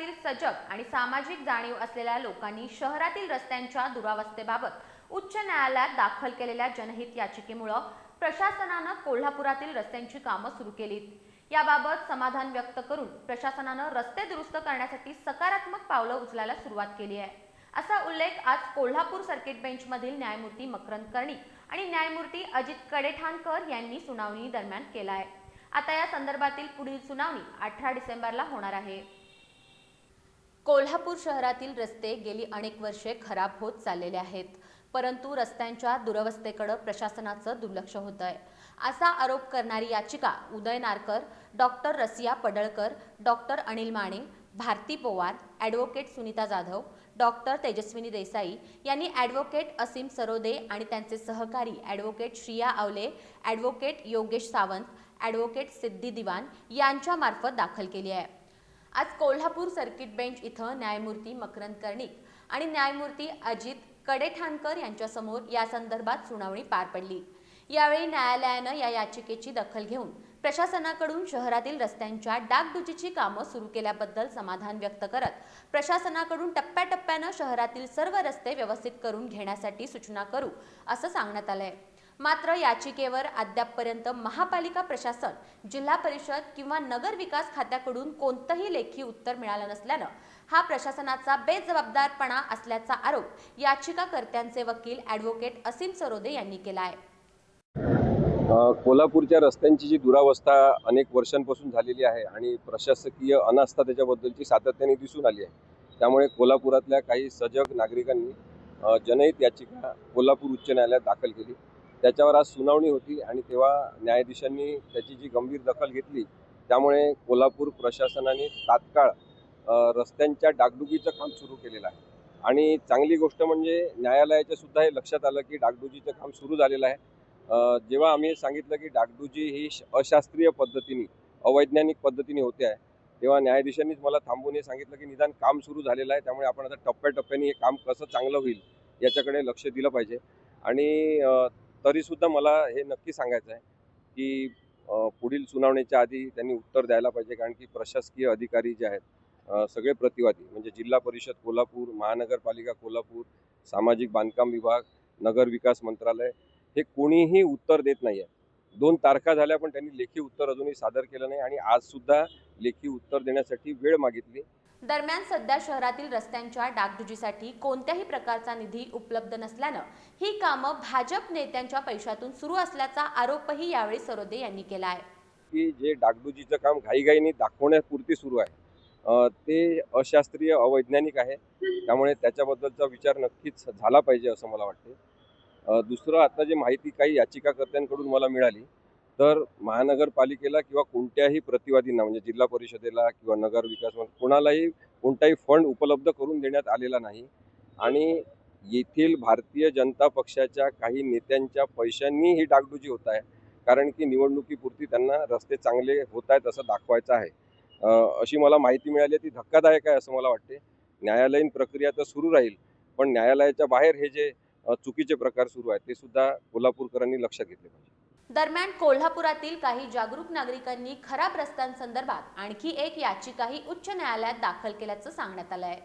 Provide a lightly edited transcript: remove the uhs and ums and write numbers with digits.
कोल्हापुरातील सजग आणि सामाजिक जाणीव असलेल्या लोकांनी शहरातील रस्त्यांच्या दुरावस्थेबाबत उच्च न्यायालयात दाखल केलेल्या जनहित याचिकेमुळे प्रशासनानं कोल्हापुरातील रस्त्यांची कामं सुरू केलीत। याबाबत समाधान व्यक्त करून प्रशासनानं रस्ते दुरुस्त करण्यासाठी सकारात्मक पावलं उचलायला सुरुवात केली आहे, असा उल्लेख आज कोल्हापूर सर्किट बेंचमधील न्यायमूर्ती मकरंद कर्णिक आणि न्यायमूर्ती अजित कडेठाणकर यांनी सुनावणी दरम्यान केला आहे। आता या संदर्भातील पुढील सुनावणी 18 डिसेंबरला होणार आहे। कोल्हापूर शहरातील रस्ते गेली अनेक वर्षे खराब होत चाललेले आहेत, परंतु रस्त्यांच्या दुरवस्थेकडे प्रशासनाचं दुर्लक्ष होत आहे, असा आरोप करणारी याचिका Uday Narkar, doctor Rasiya Padalkar, doctor Anil Mane, Bharti Pawar, advocate Sunita Jadhav, doctor Tejaswini Desai यांनी ॲडव्होकेट असीम सरोदे आणि त्यांचे सहकारी ॲडव्होकेट श्रिया आवले, ॲडव्होकेट योगेश सावंत, ॲडव्होकेट सिद्धी दिवान यांच्या मार्फत दाखल केली आहे। आज कोल्हापूर सर्किट बेंच इथं न्यायमूर्ती मकरंद कर्णिक आणि न्यायमूर्ती अजित कडेठाणकर यांच्या समोर या संदर्भात सुनावणी पार पडली। यावेळी न्यायालयानं या याचिकेची दखल घेऊन प्रशासनाकडून शहरातील रस्त्यांच्या डागडुजीची कामं सुरू केल्याबद्दल समाधान व्यक्त करत प्रशासनाकडून टप्प्याटप्प्यानं शहरातील सर्व रस्ते व्यवस्थित करून घेण्यासाठी सूचना करू असं सांगण्यात आलंय। मात्र याचिकेवर अद्यापपर्यंत महापालिका प्रशासन, जिल्हा परिषद किंवा नगर विकास खात्याकडून कोणतंही लेखी उत्तर मिळालं नसल्यानं हा प्रशासनाचा बेजबाबदारपणा असल्याचा आरोप याचिकाकर्त्यांचे वकील ॲडव्होकेट असीम सरोदे यांनी केला आहे। कोल्हापूरच्या रस्त्यांची जी दुरावस्था अनेक वर्षांपासून झालेली आहे आणि प्रशासकीय अनास्था त्याच्याबद्दलची सातत्याने दिसून आली आहे। त्यामुळे कोल्हापुरातल्या काही सजग नागरिकांनी जनहित याचिका कोल्हापूर उच्च न्यायालयात दाखल केली। त्याच्यावर आज सुनावणी होती आणि तेव्हा न्यायाधीशांनी त्याची जी गंभीर दखल घेतली, त्यामुळे कोल्हापूर प्रशासनाने तात्काळ रस्त्यांच्या डागडुजीचं काम सुरू केलेलं आहे। आणि चांगली गोष्ट म्हणजे न्यायालयाच्या सुद्धा हे लक्षात आलं की डागडुजीचं काम सुरू झालेलं आहे। जेव्हा आम्ही सांगितलं की डागडुजी ही अशास्त्रीय पद्धतीने, अवैज्ञानिक पद्धतीने होते आहे, तेव्हा न्यायाधीशांनीच मला थांबवून हे सांगितलं की निदान काम सुरू झालेलं आहे, त्यामुळे आपण आता टप्प्याटप्प्याने हे काम कसं चांगलं होईल याच्याकडे लक्ष दिलं पाहिजे। आणि तरीसुद्धा मला हे नक्की सांगायचं आहे की पुढील सुनावणीच्या आधी त्यांनी उत्तर द्यायला पाहिजे, कारण की प्रशासकीय अधिकारी जे आहेत सगळे प्रतिवादी म्हणजे जिल्हा परिषद कोल्हापूर, महानगरपालिका कोल्हापूर, सामाजिक बांधकाम विभाग, नगर विकास मंत्रालय हे कोणीही उत्तर देत नाही आहे। 2 तारखा झाल्या पण त्यांनी लेखी उत्तर अजूनही सादर केलं नाही आणि आज सुद्धा लेखी उत्तर देण्यासाठी वेळ मागितली। दरम्यान सध्या शहरातील रस्त्यांच्या डागडुजीसाठी कोणत्याही प्रकारचा निधी उपलब्ध नसल्यानं ही कामं भाजप नेत्यांच्या पैशातून सुरू असल्याचा आरोपही यावेळी सरोदे यांनी केला आहे। की जे डागडुजीचं काम घाईघाईने दाखवण्यापुरती सुरू आहे ते अशास्त्रीय, अवैज्ञानिक आहे, त्यामुळे त्याच्याबद्दलचा विचार नक्कीच झाला पाहिजे असं मला वाटते। दुसरं, आता जी माहिती काही याचिकाकर्त्यांकडून मला मिळाली तर महानगरपालिकेला किंवा कोणत्याही प्रतिवादींना म्हणजे जिल्हा परिषदेला किंवा नगर विकास कोणालाही कोणताही फंड उपलब्ध करून देण्यात आलेला नाही आणि येथील भारतीय जनता पक्षाच्या काही नेत्यांच्या पैशांनी ही डागडुजी होत आहे, कारण की निवडणुकीपुरती त्यांना रस्ते चांगले होत आहेत असं दाखवायचं आहे। अशी मला माहिती मिळाली, ती धक्कादायक आहे असं मला वाटते। न्यायालयीन प्रक्रिया तर सुरू राहील, पण न्यायालयाच्या बाहेर हे जे चुकीचे प्रकार सुरू आहेत ते सुद्धा कोल्हापूरकरांनी लक्षात घेतले पाहिजे। दरम्यान कोल्हापुरातील काही जागरूक नागरिकांनी खराब रस्त्यांसंदर्भात आणखी एक याचिकाही उच्च न्यायालयात दाखल केल्याचं सांगण्यात आलं आहे।